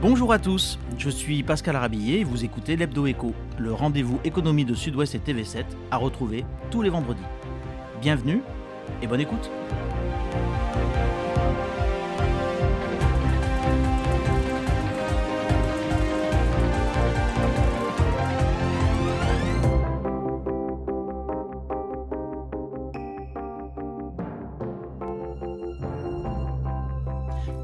Bonjour à tous, je suis Pascal Arabillet et vous écoutez l'Hebdo Éco, le rendez-vous économie de Sud-Ouest et TV7 à retrouver tous les vendredis. Bienvenue et bonne écoute.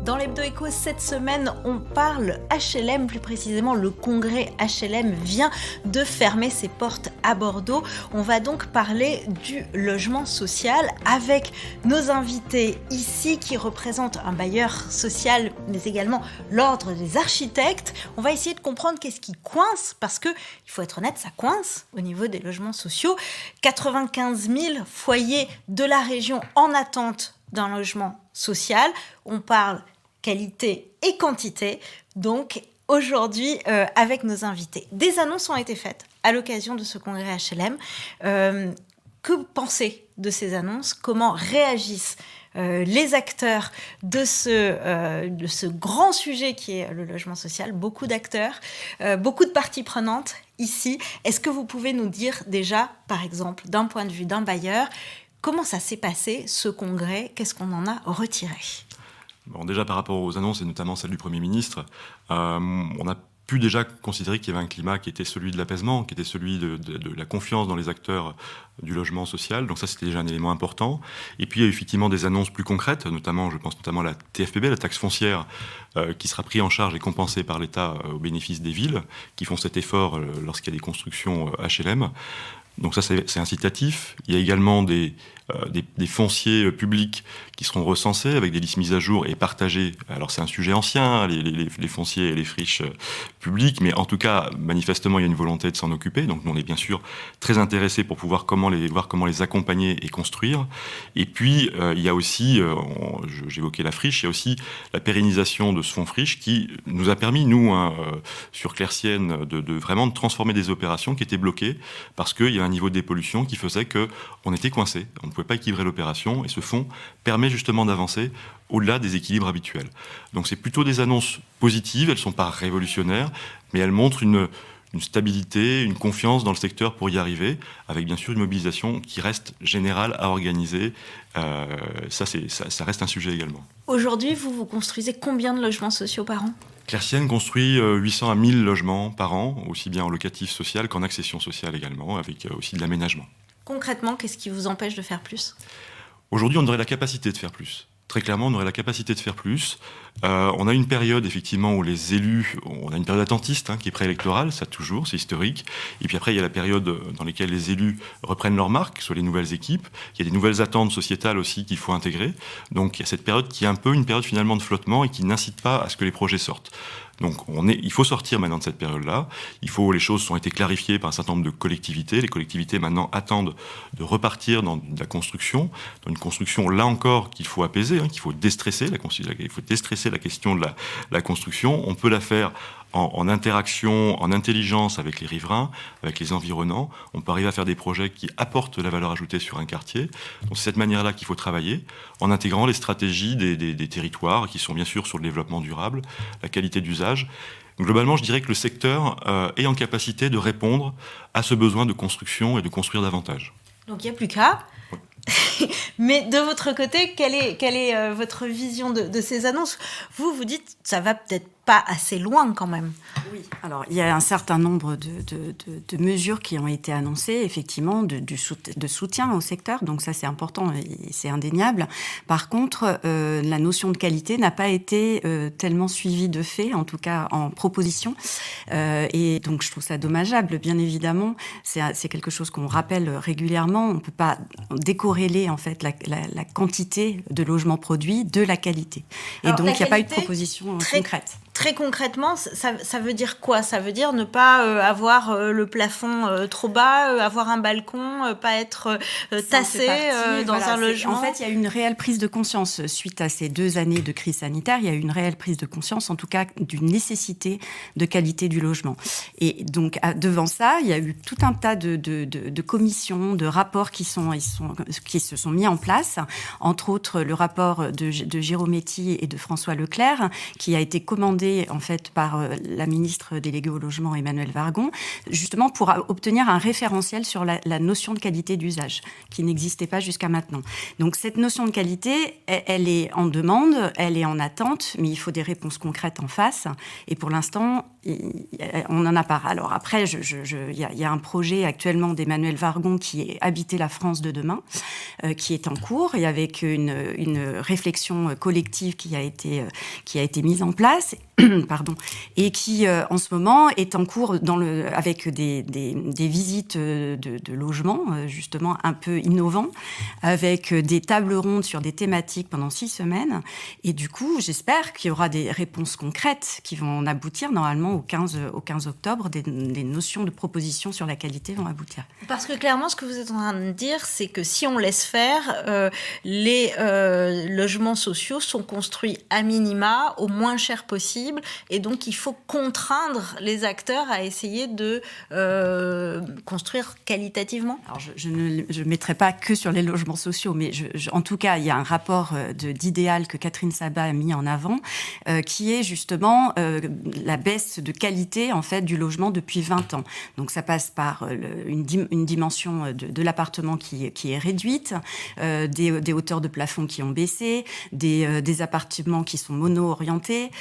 Dans l'Hebdo Éco, cette semaine, on parle HLM, plus précisément le congrès HLM vient de fermer ses portes à Bordeaux. On va donc parler du logement social avec nos invités ici qui représentent un bailleur social, mais également l'ordre des architectes. On va essayer de comprendre qu'est-ce qui coince, parce que, il faut être honnête, ça coince au niveau des logements sociaux. 95 000 foyers de la région en attente d'un logement social. On parle qualité et quantité, donc aujourd'hui avec nos invités. Des annonces ont été faites à l'occasion de ce congrès HLM. Que pensez de ces annonces ? Comment réagissent les acteurs de ce grand sujet qui est le logement social ? Beaucoup d'acteurs, beaucoup de parties prenantes ici. Est-ce que vous pouvez nous dire déjà, par exemple, d'un point de vue d'un bailleur, comment ça s'est passé, ce congrès ? Qu'est-ce qu'on en a retiré ? Bon, déjà par rapport aux annonces, et notamment celle du Premier ministre, on a pu déjà considérer qu'il y avait un climat qui était celui de l'apaisement, qui était celui de la confiance dans les acteurs du logement social. Donc ça, c'était déjà un élément important. Et puis, il y a eu effectivement des annonces plus concrètes, notamment, je pense notamment à la TFPB, la taxe foncière, qui sera prise en charge et compensée par l'État au bénéfice des villes, qui font cet effort lorsqu'il y a des constructions HLM. Donc ça, c'est incitatif. Il y a également des fonciers publics qui seront recensés avec des listes mises à jour et partagées. Alors c'est un sujet ancien, les fonciers et les friches publiques, mais en tout cas, manifestement, il y a une volonté de s'en occuper. Donc nous, on est bien sûr très intéressés pour pouvoir voir comment les accompagner et construire. Et puis, il y a aussi, j'évoquais la friche, il y a aussi la pérennisation de ce fonds friche qui nous a permis, nous, sur Claircienne, vraiment de transformer des opérations qui étaient bloquées parce qu'il y avait un niveau de dépollution qui faisait qu'on était coincé. On ne pouvait pas équilibrer l'opération et ce fonds permet justement d'avancer au-delà des équilibres habituels. Donc c'est plutôt des annonces positives, elles ne sont pas révolutionnaires, mais elles montrent une stabilité, une confiance dans le secteur pour y arriver, avec bien sûr une mobilisation qui reste générale à organiser. Ça reste un sujet également. Aujourd'hui, vous construisez combien de logements sociaux par an ? Claircienne construit 800 à 1000 logements par an, aussi bien en locatif social qu'en accession sociale également, avec aussi de l'aménagement. Concrètement, qu'est-ce qui vous empêche de faire plus ? Aujourd'hui, on aurait la capacité de faire plus. Très clairement, on aurait la capacité de faire plus. On a une période, effectivement, où les élus... On a une période attentiste qui est préélectorale, ça toujours, c'est historique. Et puis après, il y a la période dans laquelle les élus reprennent leur marque, soit les nouvelles équipes. Il y a des nouvelles attentes sociétales aussi qu'il faut intégrer. Donc il y a cette période qui est un peu une période finalement de flottement et qui n'incite pas à ce que les projets sortent. Donc il faut sortir maintenant de cette période-là. Les choses ont été clarifiées par un certain nombre de collectivités. Les collectivités maintenant attendent de repartir dans de la construction, dans une construction là encore qu'il faut apaiser, qu'il faut déstresser. Il faut déstresser la question de la construction. On peut la faire en interaction, en intelligence avec les riverains, avec les environnants. On peut arriver à faire des projets qui apportent de la valeur ajoutée sur un quartier. Donc c'est cette manière-là qu'il faut travailler, en intégrant les stratégies des territoires qui sont bien sûr sur le développement durable, la qualité d'usage. Globalement, je dirais que le secteur est en capacité de répondre à ce besoin de construction et de construire davantage. Donc il n'y a plus qu'à. Oui. Mais de votre côté, quelle est votre vision de ces annonces ? Vous dites, ça va peut-être pas assez loin quand même. Oui, alors il y a un certain nombre de mesures qui ont été annoncées, effectivement, de soutien au secteur, donc ça c'est important et c'est indéniable. Par contre, la notion de qualité n'a pas été tellement suivie de fait, en tout cas en proposition, et donc je trouve ça dommageable, bien évidemment. C'est quelque chose qu'on rappelle régulièrement, on ne peut pas décorréler en fait la quantité de logements produits de la qualité. Et alors, donc il n'y a pas eu de proposition concrète. Très concrètement, ça veut dire quoi ? Ça veut dire ne pas avoir le plafond trop bas, avoir un balcon, pas être tassé dans un logement. En fait, il y a une réelle prise de conscience suite à ces 2 années de crise sanitaire. Il y a eu une réelle prise de conscience, en tout cas, d'une nécessité de qualité du logement. Et donc, devant ça, il y a eu tout un tas de commissions, de rapports qui se sont mis en place. Entre autres, le rapport de Girometti et de François Leclerc, qui a été commandé demandé en fait par la ministre déléguée au logement Emmanuelle Wargon, justement pour obtenir un référentiel sur la notion de qualité d'usage qui n'existait pas jusqu'à maintenant. Donc cette notion de qualité, elle est en demande, elle est en attente, mais il faut des réponses concrètes en face. Et pour l'instant, on n'en a pas. Alors après, il y a un projet actuellement d'Emmanuelle Wargon qui est Habiter la France de demain, qui est en cours et avec une réflexion collective qui a été mise en place. Pardon, et qui en ce moment est en cours avec des visites de logements justement un peu innovants, avec des tables rondes sur des thématiques pendant 6 semaines. Et du coup, j'espère qu'il y aura des réponses concrètes qui vont en aboutir normalement au 15 octobre. Des notions de propositions sur la qualité vont aboutir. Parce que clairement, ce que vous êtes en train de dire, c'est que si on laisse faire, les logements sociaux sont construits à minima, au moins cher possible. Et donc, il faut contraindre les acteurs à essayer de construire qualitativement. Alors, je ne mettrai pas que sur les logements sociaux, mais en tout cas, il y a un rapport d'idéal que Catherine Sabat a mis en avant, qui est justement la baisse de qualité en fait, du logement depuis 20 ans. Donc, ça passe par une dimension de l'appartement qui est réduite, des hauteurs de plafond qui ont baissé, des appartements qui sont mono-orientés.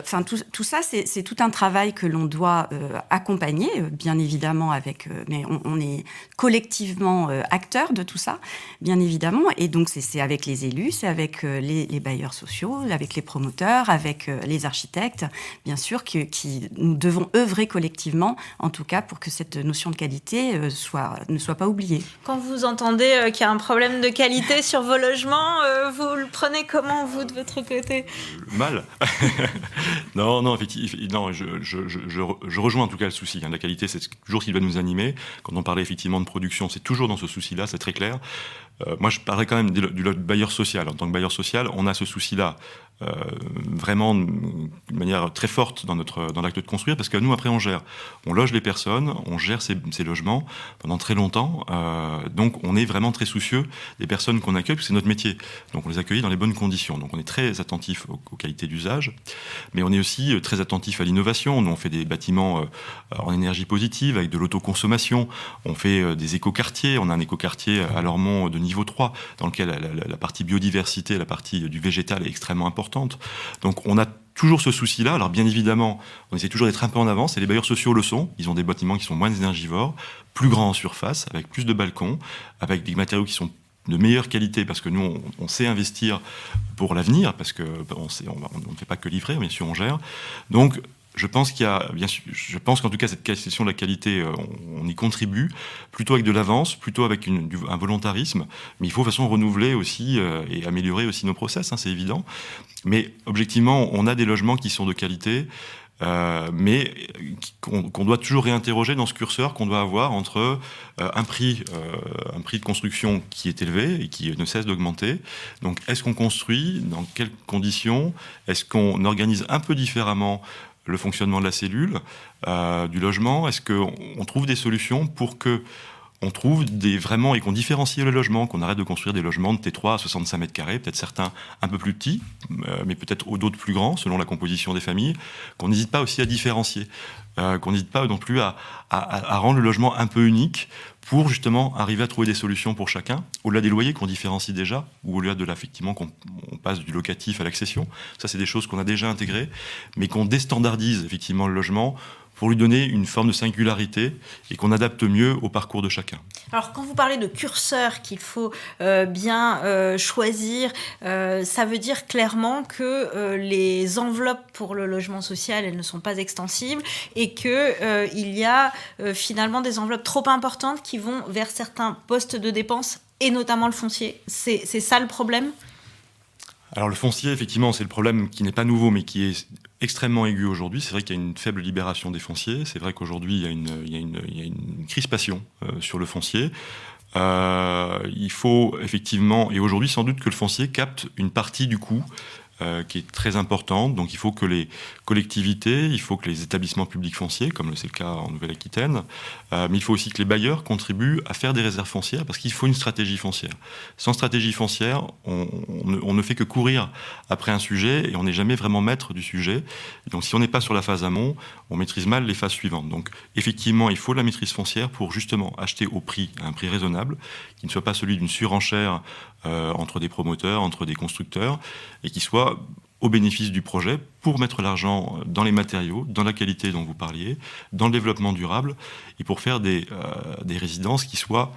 Enfin, tout ça, c'est tout un travail que l'on doit accompagner, bien évidemment, mais on est collectivement acteurs de tout ça, bien évidemment. Et donc, c'est avec les élus, c'est avec les bailleurs sociaux, avec les promoteurs, avec les architectes, bien sûr, nous devons œuvrer collectivement, en tout cas, pour que cette notion de qualité ne soit pas oubliée. Quand vous entendez qu'il y a un problème de qualité sur vos logements, vous le prenez comment, vous, de votre côté ? Mal. Non, effectivement, je rejoins en tout cas le souci. La qualité, c'est toujours ce qui doit nous animer. Quand on parlait effectivement de production, c'est toujours dans ce souci-là, c'est très clair. Moi, je parlerais quand même du bailleur social. En tant que bailleur social, on a ce souci-là vraiment d'une manière très forte dans l'acte de construire, parce que nous, après, on loge les personnes, on gère ces logements pendant très longtemps. Donc, on est vraiment très soucieux des personnes qu'on accueille, parce que c'est notre métier. Donc, on les accueille dans les bonnes conditions. Donc, on est très attentif aux qualités d'usage, mais on est aussi très attentif à l'innovation. Nous, on fait des bâtiments en énergie positive, avec de l'autoconsommation. On fait des écoquartiers. On a un écoquartier à Lormont de niveau 3, dans lequel la partie biodiversité, la partie du végétal est extrêmement importante. Donc on a toujours ce souci-là. Alors bien évidemment, on essaie toujours d'être un peu en avance, et les bailleurs sociaux le sont. Ils ont des bâtiments qui sont moins énergivores, plus grands en surface, avec plus de balcons, avec des matériaux qui sont de meilleure qualité, parce que nous, on sait investir pour l'avenir, parce qu'on ne fait pas que livrer, bien sûr, on gère. Donc, je pense qu'en tout cas, cette question de la qualité, on y contribue, plutôt avec de l'avance, plutôt avec un volontarisme, mais il faut de toute façon renouveler aussi et améliorer aussi nos process, c'est évident. Mais objectivement, on a des logements qui sont de qualité, mais qu'on doit toujours réinterroger dans ce curseur qu'on doit avoir entre un prix de construction qui est élevé et qui ne cesse d'augmenter. Donc, est-ce qu'on construit? Dans quelles conditions? Est-ce qu'on organise un peu différemment le fonctionnement de la cellule, du logement? Est-ce qu'on trouve des solutions pour que on trouve vraiment, et qu'on différencie le logement, qu'on arrête de construire des logements de T3 à 65 mètres carrés, peut-être certains un peu plus petits, mais peut-être d'autres plus grands, selon la composition des familles, qu'on n'hésite pas aussi à différencier, qu'on n'hésite pas non plus à rendre le logement un peu unique, pour justement arriver à trouver des solutions pour chacun, au-delà des loyers qu'on différencie déjà, ou au-delà de effectivement qu'on passe du locatif à l'accession. Ça, c'est des choses qu'on a déjà intégrées, mais qu'on déstandardise effectivement le logement pour lui donner une forme de singularité et qu'on adapte mieux au parcours de chacun. Alors, quand vous parlez de curseur qu'il faut bien choisir, ça veut dire clairement que les enveloppes pour le logement social, elles ne sont pas extensibles, et qu'il y a finalement des enveloppes trop importantes qui vont vers certains postes de dépenses, et notamment le foncier. C'est ça le problème ? Alors le foncier, effectivement, c'est le problème qui n'est pas nouveau, mais qui est extrêmement aigu aujourd'hui. C'est vrai qu'il y a une faible libération des fonciers. C'est vrai qu'aujourd'hui, il y a une crispation sur le foncier. Il faut effectivement, et aujourd'hui sans doute que le foncier capte une partie du coût qui est très importante. Donc il faut que les collectivités, il faut que les établissements publics fonciers, comme c'est le cas en Nouvelle-Aquitaine, mais il faut aussi que les bailleurs contribuent à faire des réserves foncières, parce qu'il faut une stratégie foncière. Sans stratégie foncière, on ne fait que courir après un sujet et on n'est jamais vraiment maître du sujet. Donc si on n'est pas sur la phase amont, on maîtrise mal les phases suivantes. Donc effectivement, il faut la maîtrise foncière pour justement acheter à un prix raisonnable, qui ne soit pas celui d'une surenchère entre des promoteurs, entre des constructeurs, et qui soit au bénéfice du projet pour mettre l'argent dans les matériaux, dans la qualité dont vous parliez, dans le développement durable, et pour faire des résidences qui soient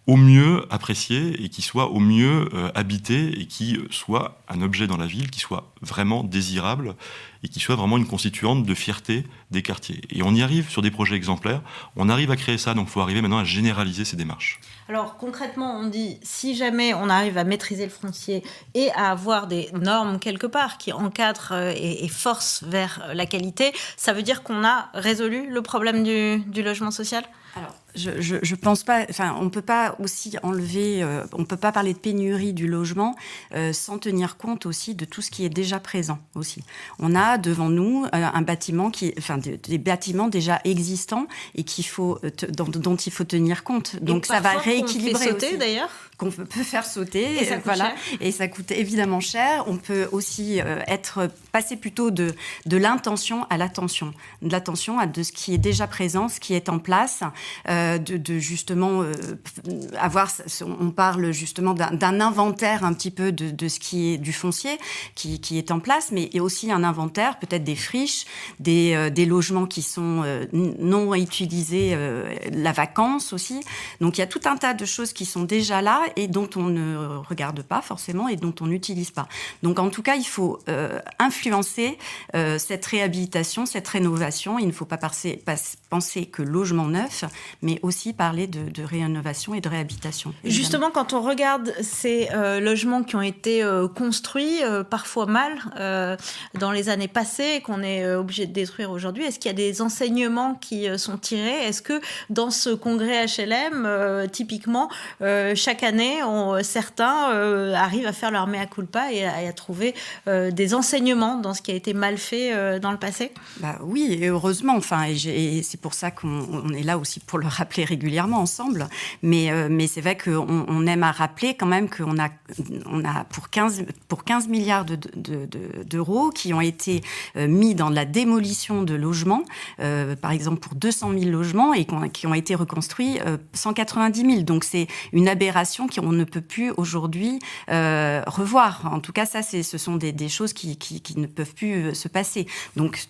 au mieux appréciées et qui soient au mieux habitées et qui soient un objet dans la ville, qui soit vraiment désirable et qui soit vraiment une constituante de fierté des quartiers. Et on y arrive sur des projets exemplaires, on arrive à créer ça, donc il faut arriver maintenant à généraliser ces démarches. Alors concrètement, on dit, si jamais on arrive à maîtriser le foncier et à avoir des normes quelque part qui encadrent et forcent vers la qualité, ça veut dire qu'on a résolu le problème du logement social ? Alors, je pense pas. Enfin, on peut pas aussi enlever. On peut pas parler de pénurie du logement sans tenir compte aussi de tout ce qui est déjà présent aussi. On a devant nous un bâtiment des bâtiments déjà existants et dont il faut tenir compte. Donc ça va rééquilibrer qu'on fait sauter, aussi. D'ailleurs. Qu'on peut faire sauter, et ça coûte cher. Et ça coûte évidemment cher. On peut aussi passer plutôt de l'intention à l'attention, de l'attention à de ce qui est déjà présent, ce qui est en place, de justement avoir. On parle justement d'un inventaire un petit peu de ce qui est du foncier qui est en place, mais aussi un inventaire peut-être des friches, des logements qui sont non utilisés, la vacance aussi. Donc il y a tout un tas de choses qui sont déjà là et dont on ne regarde pas forcément et dont on n'utilise pas. Donc en tout cas, il faut influencer cette réhabilitation, cette rénovation. Il ne faut pas penser que logement neuf, mais aussi parler de rénovation et de réhabilitation. Évidemment. Justement, quand on regarde ces logements qui ont été construits, parfois mal, dans les années passées, qu'on est obligé de détruire aujourd'hui, est-ce qu'il y a des enseignements qui sont tirés ? Est-ce que dans ce congrès HLM, typiquement, chaque année, certains arrivent à faire leur mea culpa et à trouver des enseignements dans ce qui a été mal fait dans le passé ? Oui, et heureusement. Enfin, et c'est pour ça qu'on est là aussi pour le rappeler régulièrement ensemble. Mais c'est vrai qu'on aime à rappeler quand même qu'on a pour 15 milliards d'euros qui ont été mis dans la démolition de logements, par exemple pour 200 000 logements et qui ont été reconstruits 190 000. Donc c'est une aberration qu'on ne peut plus aujourd'hui revoir. En tout cas, ça, ce sont des choses qui ne peuvent plus se passer. Donc,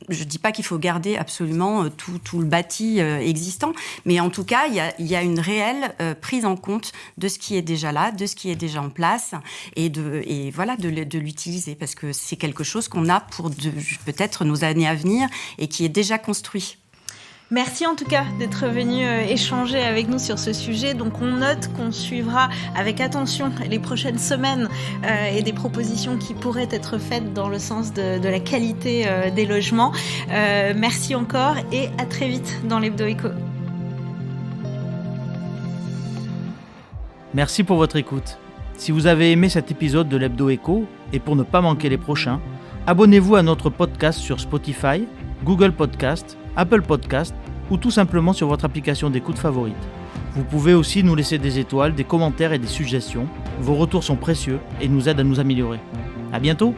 je ne dis pas qu'il faut garder absolument tout le bâti existant, mais en tout cas, il y a une réelle prise en compte de ce qui est déjà là, de ce qui est déjà en place, et de l'utiliser, parce que c'est quelque chose qu'on a pour peut-être nos années à venir et qui est déjà construit. Merci en tout cas d'être venu échanger avec nous sur ce sujet. Donc on note qu'on suivra avec attention les prochaines semaines et des propositions qui pourraient être faites dans le sens de la qualité des logements. Merci encore et à très vite dans l'Hebdo Éco. Merci pour votre écoute. Si vous avez aimé cet épisode de l'Hebdo Éco et pour ne pas manquer les prochains, abonnez-vous à notre podcast sur Spotify, Google Podcast, Apple Podcast ou tout simplement sur votre application d'écoute favorite. Vous pouvez aussi nous laisser des étoiles, des commentaires et des suggestions. Vos retours sont précieux et nous aident à nous améliorer. À bientôt!